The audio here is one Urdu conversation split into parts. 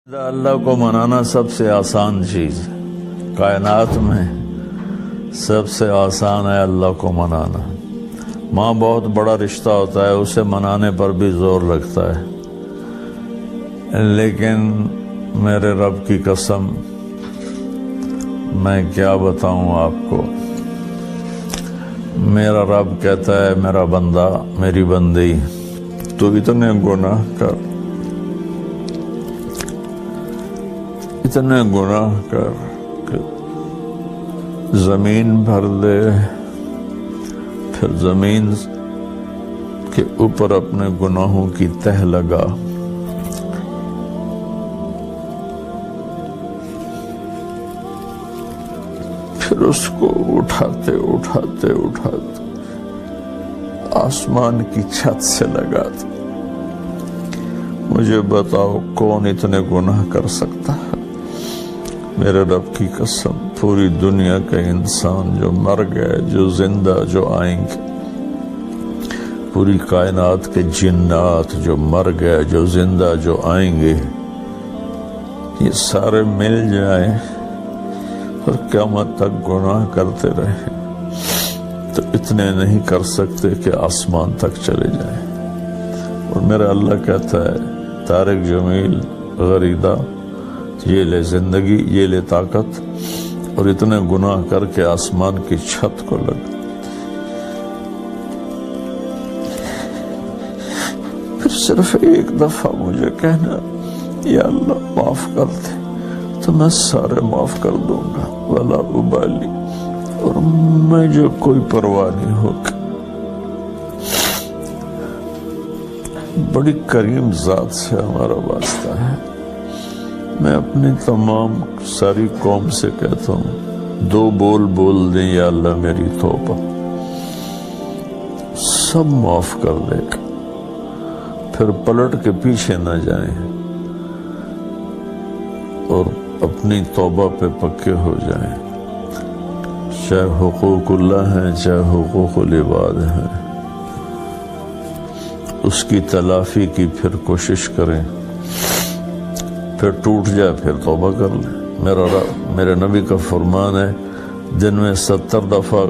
اللہ کو منانا سب سے آسان چیز ہے۔ کائنات میں سب سے آسان ہے اللہ کو منانا۔ ماں بہت بڑا رشتہ ہوتا ہے، اسے منانے پر بھی زور لگتا ہے، لیکن میرے رب کی قسم میں کیا بتاؤں آپ کو، میرا رب کہتا ہے میرا بندہ، میری بندی، تو اتنے گناہ کر، اتنے گناہ کر کہ زمین بھر دے، پھر زمین کے اوپر اپنے گناہوں کی تہ لگا، پھر اس کو اٹھاتے اٹھاتے اٹھاتے آسمان کی چھت سے لگاتے۔ مجھے بتاؤ کون اتنے گناہ کر سکتا ہے؟ میرے رب کی قسم، پوری دنیا کے انسان جو مر گئے، جو زندہ، جو آئیں گے، پوری کائنات کے جنات جو مر گئے، جو زندہ، جو آئیں گے، یہ سارے مل جائیں اور قیامت تک گناہ کرتے رہے تو اتنے نہیں کر سکتے کہ آسمان تک چلے جائیں۔ اور میرا اللہ کہتا ہے طارق جمیل غریدہ، یہ لے زندگی، یہ لے طاقت، اور اتنے گناہ کر کے آسمان کی چھت کو لگ، پھر صرف ایک دفعہ مجھے کہنا یا اللہ معاف کر دے تو میں سارے معاف کر دوں گا، ولا ابالی، اور مجھے کوئی پرواہ نہیں ہوگی۔ بڑی کریم ذات سے ہمارا واسطہ ہے۔ میں اپنی تمام ساری قوم سے کہتا ہوں، دو بول بول دیں یا اللہ میری توبہ، سب معاف کر دے گا، پھر پلٹ کے پیچھے نہ جائیں اور اپنی توبہ پہ پکے ہو جائیں، چاہے حقوق اللہ ہیں چاہے حقوق العباد ہیں، اس کی تلافی کی پھر کوشش کریں، پھر ٹوٹ جائے پھر توبہ کر لیں۔ میرے نبی کا فرمان ہے، دن میں 70 دفعہ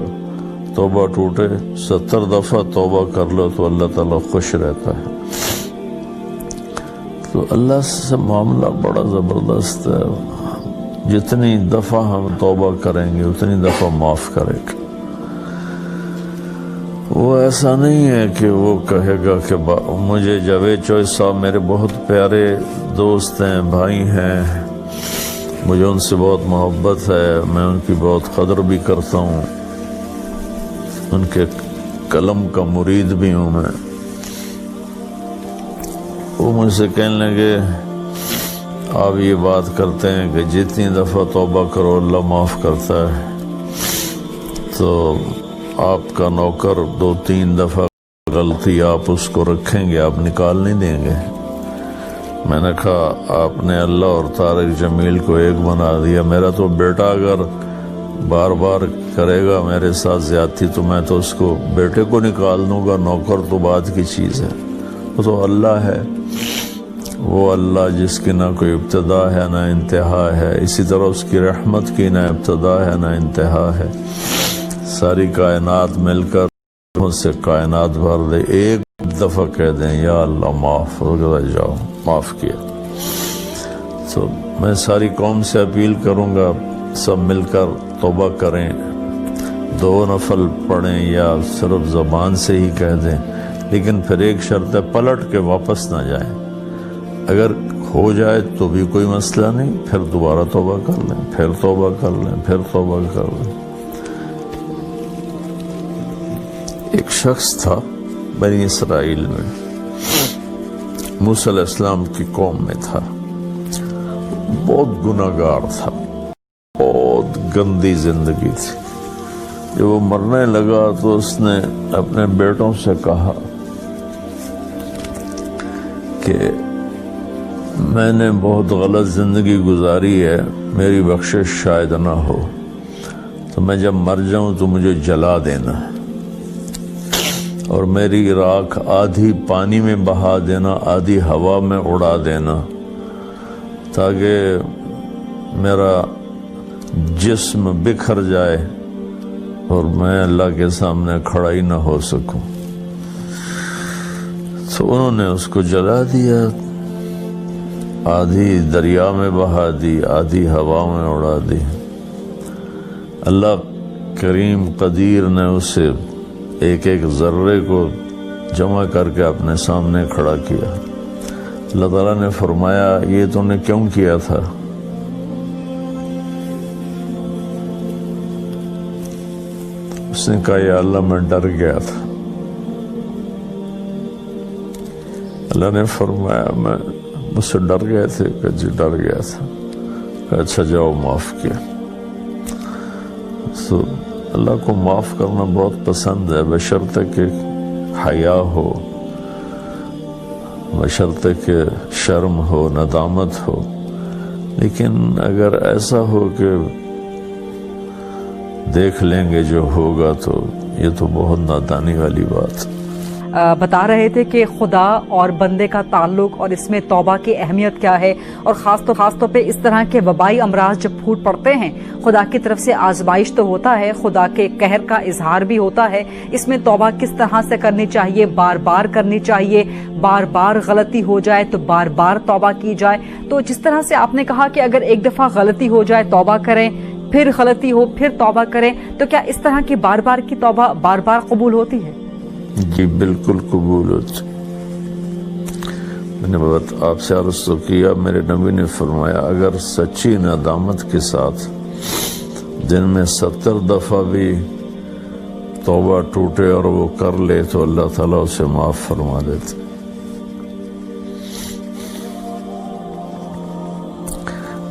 توبہ ٹوٹے، 70 دفعہ توبہ کر لو تو اللہ تعالیٰ خوش رہتا ہے۔ تو اللہ سے معاملہ بڑا زبردست ہے، جتنی دفعہ ہم توبہ کریں گے اتنی دفعہ معاف کرے گا۔ وہ ایسا نہیں ہے کہ وہ کہے گا کہ مجھے جاوید چوہدری صاحب میرے بہت پیارے دوست ہیں، بھائی ہیں، مجھے ان سے بہت محبت ہے، میں ان کی بہت قدر بھی کرتا ہوں، ان کے قلم کا مرید بھی ہوں میں۔ وہ مجھ سے کہنے لگے آپ یہ بات کرتے ہیں کہ جتنی دفعہ توبہ کرو اللہ معاف کرتا ہے، تو آپ کا نوکر 2-3 دفعہ غلطی آپ اس کو رکھیں گے، آپ نکال نہیں دیں گے؟ میں نے کہا آپ نے اللہ اور طارق جمیل کو ایک بنا دیا، میرا تو بیٹا اگر بار بار کرے گا میرے ساتھ زیادتی تو میں تو اس کو بیٹے کو نکال دوں گا، نوکر تو بعد کی چیز ہے، وہ تو اللہ ہے، وہ اللہ جس کی نہ کوئی ابتدا ہے نہ انتہا ہے، اسی طرح اس کی رحمت کی نہ ابتدا ہے نہ انتہا ہے۔ ساری کائنات مل کر مجھ سے کائنات بھر دے، ایک دفعہ کہہ دیں یا اللہ معاف ہو گیا، جاؤ معاف کیا۔ تو میں ساری قوم سے اپیل کروں گا سب مل کر توبہ کریں، 2 نفل پڑھیں یا صرف زبان سے ہی کہہ دیں، لیکن پھر ایک شرط ہے پلٹ کے واپس نہ جائیں۔ اگر ہو جائے تو بھی کوئی مسئلہ نہیں، پھر دوبارہ توبہ کر لیں، پھر توبہ کر لیں، پھر توبہ کر لیں۔ ایک شخص تھا بنی اسرائیل میں، موسیٰ علیہ السلام کی قوم میں تھا، بہت گناہ گار تھا، بہت گندی زندگی تھی۔ جب وہ مرنے لگا تو اس نے اپنے بیٹوں سے کہا کہ میں نے بہت غلط زندگی گزاری ہے، میری بخشش شاید نہ ہو، تو میں جب مر جاؤں تو مجھے جلا دینا، اور میری راکھ آدھی پانی میں بہا دینا، آدھی ہوا میں اڑا دینا، تاکہ میرا جسم بکھر جائے اور میں اللہ کے سامنے کھڑا ہی نہ ہو سکوں۔ تو انہوں نے اس کو جلا دیا، آدھی دریا میں بہا دی، آدھی ہوا میں اڑا دی۔ اللہ کریم قدیر نے اسے ایک ایک ذرے کو جمع کر کے اپنے سامنے کھڑا کیا۔ اللہ تعالیٰ نے فرمایا یہ تو نے کیوں کیا تھا؟ اس نے کہا یا اللہ میں ڈر گیا تھا۔ اللہ نے فرمایا میں مجھ سے ڈر گئے تھے؟ کہ جی ڈر گیا تھا۔ کہ اچھا جاؤ معاف کیا۔ تو اللہ کو معاف کرنا بہت پسند ہے، بشرطے کہ حیا ہو، بشرطے کہ شرم ہو، ندامت ہو۔ لیکن اگر ایسا ہو کہ دیکھ لیں گے جو ہوگا تو یہ تو بہت نادانی والی بات۔ بتا رہے تھے کہ خدا اور بندے کا تعلق اور اس میں توبہ کی اہمیت کیا ہے، اور خاص طور پہ اس طرح کے وبائی امراض جب پھوٹ پڑتے ہیں خدا کی طرف سے آزمائش تو ہوتا ہے، خدا کے قہر کا اظہار بھی ہوتا ہے۔ اس میں توبہ کس طرح سے کرنی چاہیے؟ بار بار کرنی چاہیے، بار بار غلطی ہو جائے تو بار بار توبہ کی جائے۔ تو جس طرح سے آپ نے کہا کہ اگر ایک دفعہ غلطی ہو جائے توبہ کریں، پھر غلطی ہو پھر توبہ کریں، تو کیا اس طرح کی بار بار کی توبہ بار بار قبول ہوتی ہے؟ جی بالکل قبول ہوتی۔ میں نے بات آپ سے عرض تو کیا، میرے نبی نے فرمایا اگر سچی ندامت کے ساتھ دن میں 70 دفعہ بھی توبہ ٹوٹے اور وہ کر لے تو اللہ تعالیٰ اسے معاف فرما دیتے۔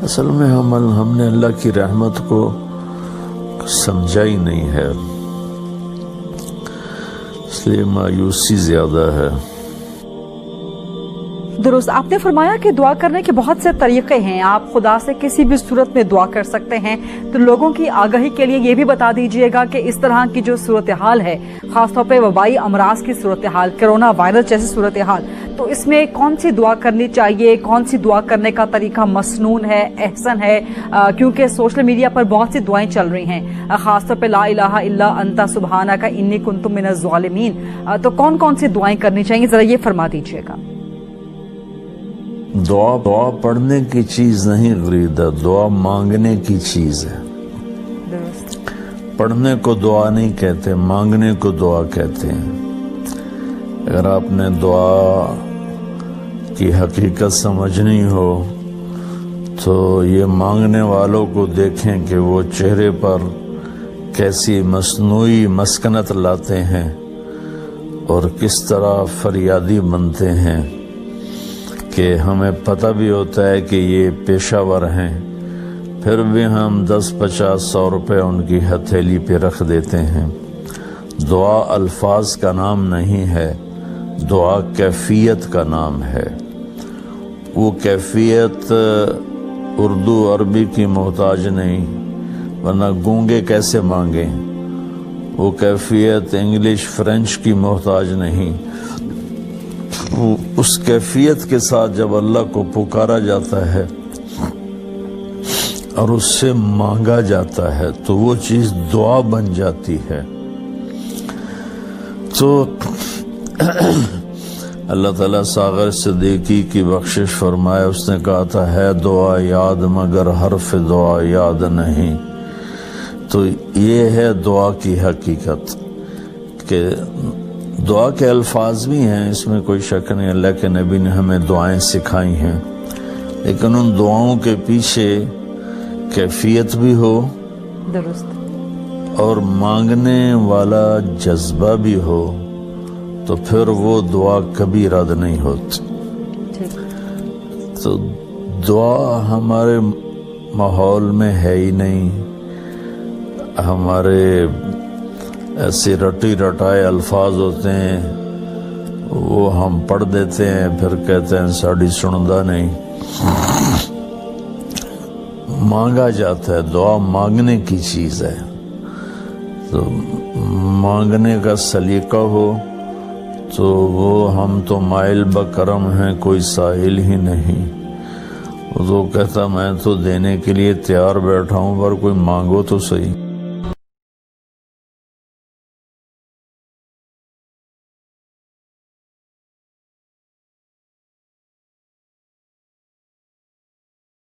اصل میں ہم نے اللہ کی رحمت کو سمجھا ہی نہیں ہے، اس لیے مایوسی زیادہ ہے۔ درست، آپ نے فرمایا کہ دعا کرنے کے بہت سے طریقے ہیں، آپ خدا سے کسی بھی صورت میں دعا کر سکتے ہیں۔ تو لوگوں کی آگاہی کے لیے یہ بھی بتا دیجئے گا کہ اس طرح کی جو صورتحال ہے، خاص طور پہ وبائی امراض کی صورتحال، کرونا وائرس جیسی صورتحال، تو اس میں کون سی دعا کرنی چاہیے؟ کون سی دعا کرنے کا طریقہ مسنون ہے، احسن ہے؟ کیونکہ سوشل میڈیا پر بہت سی دعائیں چل رہی ہیں، خاص طور پہ لا الہ الا انت سبحانک انی کنت من الظالمین۔ تو کون کون سی دعائیں کرنی چاہیے، ذرا یہ فرما دیجئے گا۔ دعا پڑھنے کی چیز نہیں غریدہ، دعا مانگنے کی چیز ہے۔ پڑھنے کو دعا نہیں کہتے، مانگنے کو دعا کہتے ہیں۔ اگر آپ نے دعا کی حقیقت سمجھنی ہو تو یہ مانگنے والوں کو دیکھیں کہ وہ چہرے پر کیسی مصنوعی مسکنت لاتے ہیں اور کس طرح فریادی بنتے ہیں، کہ ہمیں پتہ بھی ہوتا ہے کہ یہ پیشہ ور ہیں، پھر بھی ہم 10 50 100 روپے ان کی ہتھیلی پہ رکھ دیتے ہیں۔ دعا الفاظ کا نام نہیں ہے، دعا کیفیت کا نام ہے۔ وہ کیفیت اردو عربی کی محتاج نہیں، ورنہ گونگے کیسے مانگیں۔ وہ کیفیت انگلش فرینچ کی محتاج نہیں۔ اس کیفیت کے ساتھ جب اللہ کو پکارا جاتا ہے اور اس سے مانگا جاتا ہے تو وہ چیز دعا بن جاتی ہے۔ تو اللہ تعالیٰ ساغر صدیقی کی بخشش فرمائے، اس نے کہا تھا ہے دعا یاد مگر حرف دعا یاد نہیں۔ تو یہ ہے دعا کی حقیقت کہ دعا کے الفاظ بھی ہیں، اس میں کوئی شک نہیں، اللہ کے نبی نے ہمیں دعائیں سکھائی ہیں، لیکن ان دعاؤں کے پیچھے کیفیت بھی ہو درست اور مانگنے والا جذبہ بھی ہو تو پھر وہ دعا کبھی رد نہیں ہوتی۔ تو دعا ہمارے ماحول میں ہے ہی نہیں، ہمارے ایسے رٹی رٹائے الفاظ ہوتے ہیں، وہ ہم پڑھ دیتے ہیں پھر کہتے ہیں ساڑی سندا نہیں۔ مانگا جاتا ہے، دعا مانگنے کی چیز ہے، تو مانگنے کا سلیقہ ہو تو وہ ہم تو مائل بکرم ہیں، کوئی سائل ہی نہیں، تو کہتا میں تو دینے کے لیے تیار بیٹھا ہوں، پر کوئی مانگو تو صحیح۔